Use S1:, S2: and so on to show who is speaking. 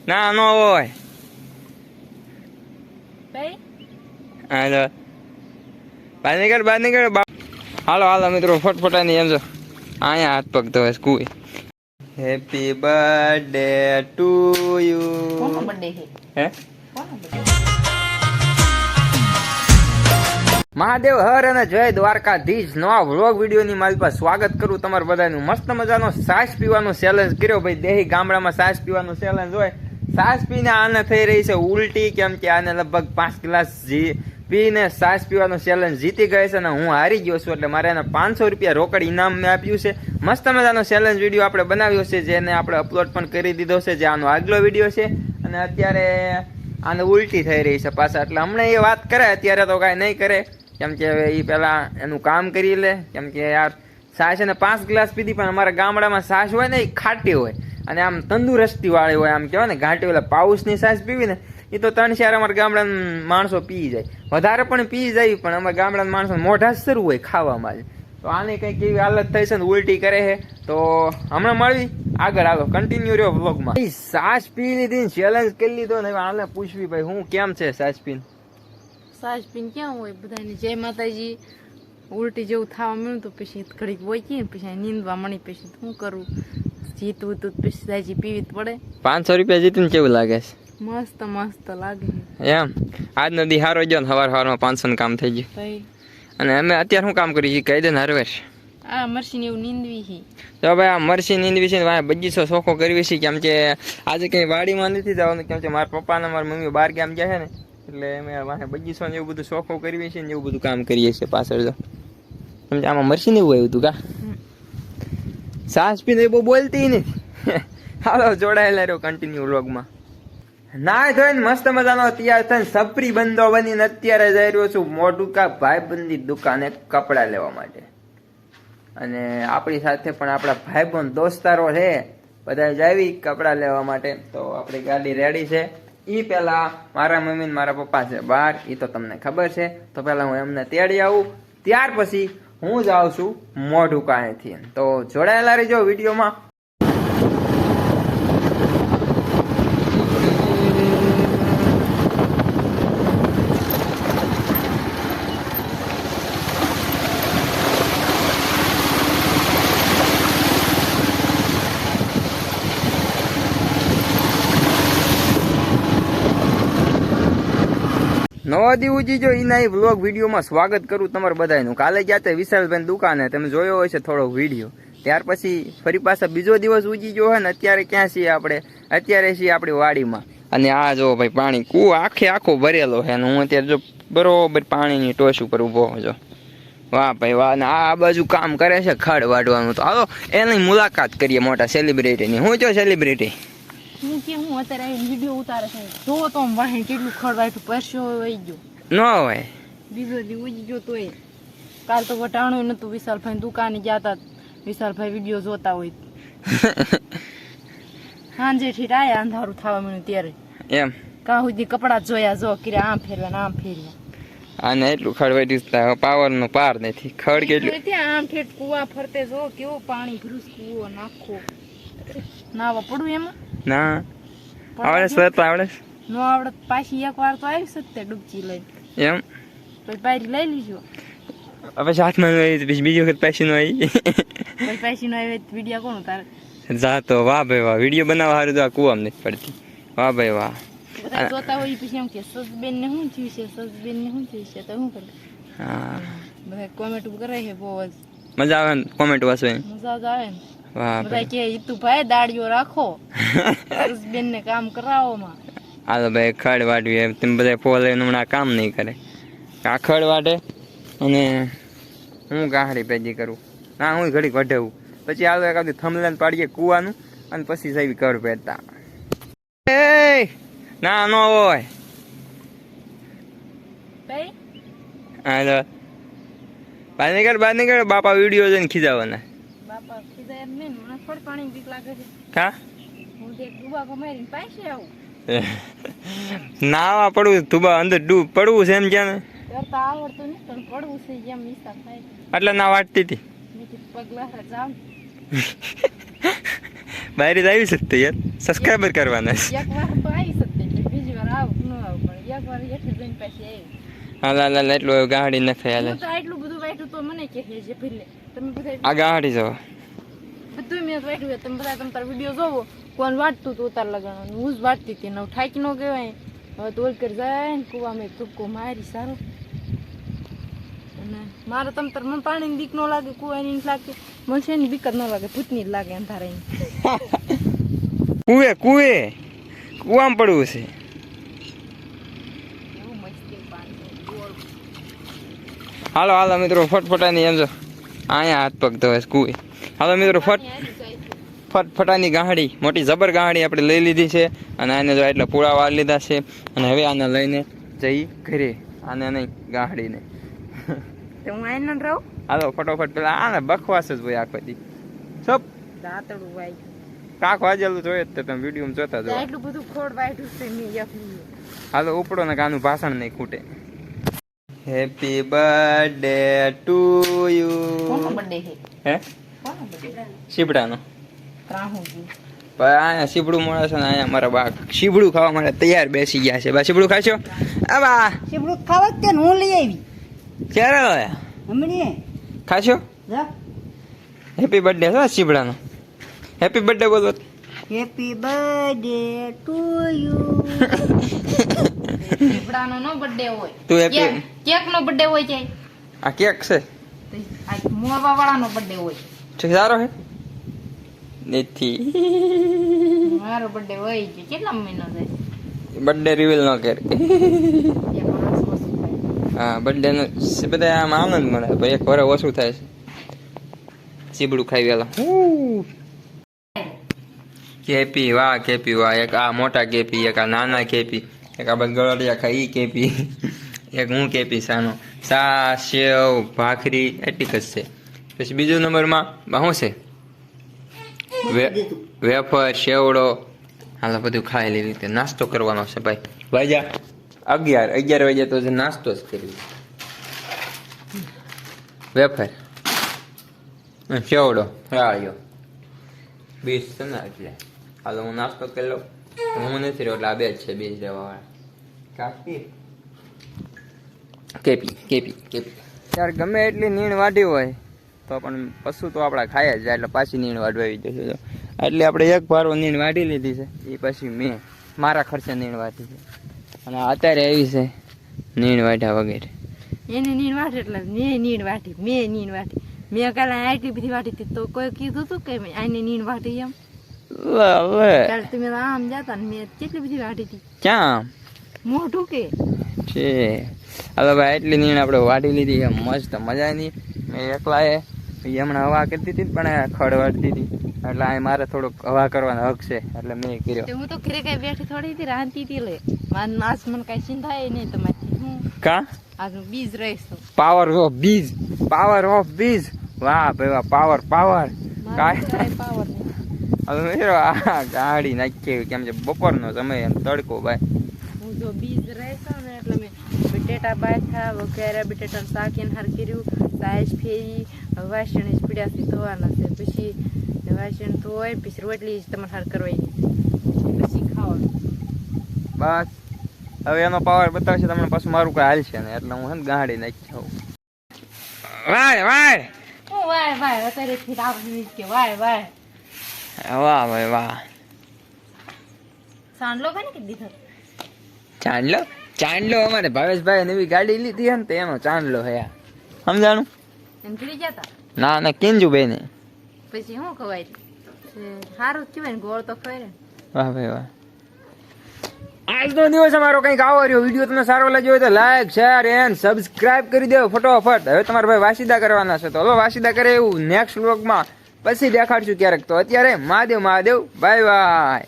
S1: ના નો હોય હાલો બહાર નીકળ હાલો હાલો મિત્રો ફટફટાની એમ જો અહીંયા હાથ પગ ધોવે school happy birthday to you હે મહાદેવ હર અને જય દ્વારકાધીશ નવા વ્લોગ વિડીયોની મારી પાસે સ્વાગત કરું તમારું બધાનું મસ્ત મજાનો સાસ પીવાનો ચેલેન્જ કર્યો ભાઈ દેહી ગામડામાં સાસ પીવાનો ચેલેન્જ હોય સાસ પીને આને થઈ રહી છે ઉલટી કેમ કે આને લગભગ 5 ગ્લાસ પીને સાસ પીવાનો ચેલેન્જ જીતી ગઈ છે અને હું હારી ગયો છું એટલે મારે એને 500 રૂપિયા રોકડ ઇનામ મેં આપ્યું છે મસ્ત મજાનો ચેલેન્જ વિડીયો આપણે બનાવ્યો છે જેને આપણે અપલોડ પણ કરી દીધો છે જે આનો આગલો વિડીયો છે અને અત્યારે આને ઉલટી થઈ રહી છે પાછા એટલે હમણાં એ વાત કરે અત્યારે તો કાંઈ નહીં કરે કેમ કે એ પહેલાં એનું કામ કરી લે કેમ કે યાર સાસ એને 5 ગ્લાસ પીધી પણ અમારા ગામડામાં સાસ હોય ને એ ખાટી હોય અને આમ તંદુરસ્તી વાળી હોય આમ કહેવાય ને ઘાટી ઓલા પાઉસની સાસ પીવી ને એ તો 3-4 અમારા ગામડાના માણસો પી જાય વધારે પણ પી જાય પણ અમારા ગામડાના માણસો મોઢા શરૂ હોય ખાવામાં જ તો આની કંઈક એવી હાલત થઈ છે ને ઉલટી કરે છે તો હમણાં મળવી આગળ આવો કન્ટિન્યુ રહ્યો વ્લોગમાં સાસ પી લીધી ચેલેન્જ કરી લીધો ને આને પૂછવી ભાઈ હું કેમ છે સાસ પીને
S2: ક્યાં હોય બધાને જય માતાજી ઉલટી જેવું થવા મળ્યું તો પછી ઘડીક હોય કે પછી નીંદવા મળી પછી શું કરું જીતવું તો પછી સાજી પીવી પડે
S1: 500 રૂપિયા જીતીને કેવું લાગે છે
S2: મસ્ત મસ્ત લાગે
S1: એમ આજનો દી હારો ગયો ને સવારમાં 500 નું કામ થઈ ગયું અને અમે અત્યારે શું કામ કરીએ કહી દે ને હરવેશ
S2: આ મરસી એવું નીંદવી છે
S1: તો ભાઈ આ મરસી નીંદવી છે ને બગીચો ચોખ્ખો કરવી છે કેમ કે આજે કંઈ વાડીમાં નથી જવાનું કેમ કે મારા પપ્પા ને મારા મમ્મી બહાર ગામ ગયા છે ને એટલે અમે વાંહે બગીચો ને એવું બધું ચોખ્ખો કરવી છે ને એવું બધું કામ કરીએ છીએ પાછળ જો સમજે આમાં મરસી ને એવું આવ્યું હતું કા સાસ પીને બહુ બોલતી નથી હાલો જોડાયેલા રહ્યો કન્ટિન્યુ વ્લોગમાં ના જોઈને મસ્ત મજાનો તૈયાર થઈને સપરી બંધો બનીને અત્યારે જઈ રહ્યો છું મોટુકા ભાઈબંધી દુકાને કપડા લેવા માટે અને આપણી સાથે પણ આપણા ભાઈબંધ દોસ્તારો છે બધા જાવી કપડા લેવા માટે તો આપણી ગાડી રેડી છે એ પહેલા મારા મમ્મી ને મારા પપ્પા છે બહાર એ તો તમને ખબર છે તો પહેલા હું એમને તેડી આવું ત્યાર પછી હું જાઉં છું મોઢુકાએથી તો જોડાયેલા રહેજો વિડીયોમાં નવા દી ઉજી જો એના વ્લોગ વિડીયોમાં સ્વાગત કરું તમારે બધાનું કાલે ગયા તે વિશાલભાઈ દુકાને તમે જોયો હોય છે થોડો વિડીયો ત્યાર પછી ફરી પાછા બીજો દિવસ ઉજી ગયો હોય ને અત્યારે ક્યાં છીએ આપણે અત્યારે છીએ આપણી વાડીમાં અને આ જો ભાઈ પાણી કૂવો આખો ભરેલો છે અને હું અત્યારે જો બરોબર પાણીની ટોચ ઉપર ઊભો જો વાહ ભાઈ વાહ ને આ બાજુ કામ કરે છે ખડ વાઢવાનું તો હાલો એની મુલાકાત કરીએ મોટા સેલિબ્રિટીની હું જો સેલિબ્રિટી
S2: હું અત્યારે વિડીયો ઉતારે છે જો તો વાહે કેટલું ખડવાયું પરસ્યો વહી ગયો
S1: ન હોય
S2: બીજો દી ઉજી ગયો તોય કાલ તો વટાણું નતું વિશાલભાઈ દુકાને ગયા હતા વિશાલભાઈ વિડીયો જોતા હોય સાંજે ઠીક આયા અંધારું થવા મળ્યું ત્યારે
S1: એમ
S2: કાં સુધી કપડા જોયા જો કે આમ ફેરવા
S1: આને એટલું ખડવાઈ પાવર નો પાર નથી ખડ કેટલું
S2: ત્યાં આમ ઠેઠ કુવા ફરતે જો કેવું પાણી ભરૂસ કુવો નાખો નાવા પડું એમાં
S1: ના આવડે સ્વેત આવડે
S2: નો આવડે પાછી એક વાર તો આવી શકતે ડૂબકી લઈ
S1: એમ
S2: પછી પારી લઈ લીજો
S1: હવે હાથમાં બીજી વખત પૈસી નો આવી
S2: પછી પાછી નો આવી વિડીયો કોણ તારે
S1: જા તો વાહ ભાઈ વાહ વિડીયો બનાવવા હારું તો આ કુવામાં નથી પડતી વાહ ભાઈ વાહ
S2: બધા જોતા હોય પછી એમ કે સસબેન ને શું થયું છે સસબેન ને શું થયું છે તો શું કરે
S1: હા
S2: બધા કોમેન્ટ કરે છે બહુ જ
S1: મજા આવે ને કોમેન્ટ વાંચવાની
S2: મજા જ આવે ને
S1: વાહ
S2: બધા કે ઈતુ ભાઈ દાડિયો રાખો સસબેન ને કામ કરાવો માં
S1: હાલો ભાઈ ખડ વાટવી એમ તમે બધા ફોલ હમણાં કામ નહીં કરે આ ખડ વાટે અને હું ગાહડી પેજી કરું ના હું ઘડીક વઢેવું પછી હાલો એકાદું થમલાન પાડીએ કૂવાનું અને પછી સાહેબ ઘર પહેરતા ના ન હોય હાલો બહાર નીકળ બાપા વિડીયો જોઈને ખીજાવાના
S2: બાપા ખીજાય એમ નહીં મને થોડી પાણી બીક લાગે છે
S1: હા
S2: હું તે ડૂબા કમાઈને પાછી આવું
S1: નાવા પડવું તુબા અંદર ડૂબ પડવું છે એમ ક્યાં
S2: કરતા આવડતું નહીં પણ પડવું છે જેમ ઈચ્છા થાય
S1: એટલે ના વાટતી હતી
S2: પગલા જામ
S1: બહાર જ આવી શકते યાર સબસ્ક્રાઇબર કરવાના છે.
S2: એક વાર તો આવી શકતે એટલે બીજી વાર આવું ન આવું પણ એક વાર એટલે જઈને પાછી આવી
S1: હાલ હાલ હાલ એટલું ગાડી નથી હાલે.
S2: હું તો આટલું બધું વાટ્યું તો મને કહે છે ભલે તમે બધા
S1: આ ગાડી જો
S2: બધું મેં વાટ્યું તમે બધા તમે તાર વિડીયો જોવો કોણ વાટતું તો ઉતાર લગાડવાનું હું જ વાટતી હતી ને ઠાકી નો કહેવાય હવે તો ઓલકર જાય ને કુવામાં એક તુક્કો મારી સારો અને મારે તમ તાર મને પાણીની બીક ન લાગે કુવાની ન લાગે મને છે ને બીક જ ન લાગે ભૂતની જ લાગે અંધારાની
S1: કુએ કુવામાં પડવું છે.
S2: એવું મસ્તી પાણી ગોળ
S1: હાલો હાલો મિત્રો ફટફટાની એમ જો અહીંયા હાથ પગ ધોવે છે કુએ. હાલો મિત્રો ફટફટાની ગાડી મોટી જબર ગાડી આપણે લઈ લીધી છે અને આને જો એટલે પૂળા વાર લીધા છે અને હવે આને લઈને જઈ ઘરે આને નહીં ગાડીને.
S2: તો હું આઈને ન રહું
S1: હાલો ફટોફટ પેલા આને બકવાસ જ હોય આખો દી સપ
S2: દાંતડું વાઈ
S1: કાક વાજેલું જોઈએ જ તો તમે વિડીયોમાં જોતા જો.
S2: એટલું બધું ખોડ વાટ્યું છે મેં એકલું
S1: હાલો ઉપડો ને કાનું ભાષણ નહીં ખૂટે. હેપી બર્થડે ટુ
S2: કોનો
S1: યુ.
S2: બર્થડે છે
S1: હે
S2: કોનો બર્થડે
S1: શીપડાનો
S2: ત્રાહુજી
S1: પણ અહીંયા શીપડું મળે છે ને અહીંયા મારા બા શીપડું ખાવા માટે તૈયાર બેસી ગયા છે. બા શીપડું ખાશો? આ બા
S3: શીપડું ખાવા જ તે ને હું લઈ આવી
S1: ક્યારે લાયા?
S3: હમણાં
S1: ખાશો?
S3: જા
S1: હેપી બર્થડે છે શીપડાનો. હેપી બર્થડે બોલો.
S3: હેપી બર્થડે ટુ યુ
S2: દીપડાનો નો બર્થડે હોય
S1: તું happy-
S2: કેક નો બર્થડે હોય છે
S1: આ કેક છે
S2: આ મોવા વાળાનો બર્થડે હોય
S1: છે સારો હે નથી.
S2: મારો બર્થડે હોય છે કેટલા મહિનો થાય
S1: બર્થડે રિવીલ ન કરે.
S2: એક માણસ ઓછું થાય
S1: હા બર્થડે નો બધા આમ આનંદ મળે ભાઈ એક વરસ ઓછું થાય છે. ચીબડું ખાઈ વેલા કેપી વાહ કેપી વાહ. એક આ મોટા કેપી એક આ નાના કેપી એક આ ગળડિયા ખાઈ કેપી એક હું કેપી સાનો સા સેવ ભાખરી એટલી જ છે. પછી બીજું નંબરમાં શું છે વેફર સેવડો. હાલો બધું ખાઈ લેવી રીતે નાસ્તો કરવાનો છે ભાઈ. વાગ્યા 11 વાગ્યા તો જે નાસ્તો જ કરવી. વેફર સેવડો રાળ્યો 20 છે ને એટલે હાલો હું નાસ્તો કરી લઉં. હું નથી રહ્યો એટલે આ બે જ છે 20 રહેવા વાળા. કાકી કેપી કેપી કેપી યાર ગમે એટલી નીણ વાઢી હોય તો પણ પશુ તો આપણા ખાય જ જાય એટલે પાછી નીણ વાઢવાવી જશે. એટલે આપણે એક ભારો નીણ વાઢી લીધી છે એ પછી મેં મારા ખર્ચે નીણ વાઢી છે અને અત્યારે આવી છે નીણ વાઢ્યા વગેરે.
S2: એને નીણ વાટી એટલે મેં નીણ વાટી મેં કાલે આટલી બધી વાટી હતી તો કોઈ કીધું તું કે આને નીણ વાટી એમ ત્યારે તમે આમ જતા ને મેં કેટલી બધી વાટી હતી
S1: ક્યાં
S2: મોઢું કે
S1: છે હવે ભાઈ એટલી નીણ આપણે વાઢી લીધી એમ મસ્ત મજા નહીં. મેં એકલાએ હમણાં હવા કરતી હતી પણ ખડ વાળતી હતી એટલે આ મારે થોડુંક હવા કરવાનો હક છે એટલે મેં કર્યો.
S2: હું તો ઘરે કઈ બેઠી થોડી હતી રાંધતી હતી લે આજ મને કઈ ચિંતા નહીં તમારી હું
S1: કા
S2: આજ હું બીજ રહીશું
S1: પાવર ઓફ બીજ વાહ ભાઈ વાહ પાવર કાંઈ
S2: પાવર
S1: હવે આ ગાડી નાખી કેમ છે બપોરનો સમય એમ તડકો ભાઈ.
S2: હું જો બીજ રહેશો ને એટલે મેં બટેટા બાથા વગેરે બટેટાનું શાક એને હાર કર્યું સાઈઝ ફેરી વાસણ જ પીડ્યાથી ધોવાના છે પછી વાસણ ધોવાય પછી રોટલી જ તમારે હાર કરવાની પછી ખાવાનું
S1: બસ હવે એનો પાવર બતાવશે તમને પાછું મારું કઈ હાલશે ને એટલે હું હે ને ગાડી નાખી આવું. વાય
S2: હું વાય અત્યારેથી આવડે કે વાય
S1: વાહ ભાઈ વાહ.
S2: સાંડલો કને કે દીધો
S1: ચાંદલો અમારે ભાવેશભાઈ નવી ગાડી લીધી હે ને તો એનો ચાંદલો હે સમજાણું.
S2: એમ ભૂલી જતા
S1: ના કિંજુભાઈ ને
S2: પછી શું ખવાય સારું જ કહેવાય ને ગોળ તો ખવાય ને
S1: વાહ ભાઈ વાહ. આજનો દિવસ અમારો કંઈક આવો રહ્યો. વિડીયો તમને સારો લાગ્યો હોય તો લાઈક શેર એન્ડ સબસ્ક્રાઇબ કરી દેવો ફટોફટ. હવે તમારા ભાઈ વાસીદા કરવાના છે તો હલો વાસીદા કરે એવું નેક્સ્ટ વ્લોગમાં પછી દેખાડશું ક્યારેક. તો અત્યારે મહાદેવ બાય બાય.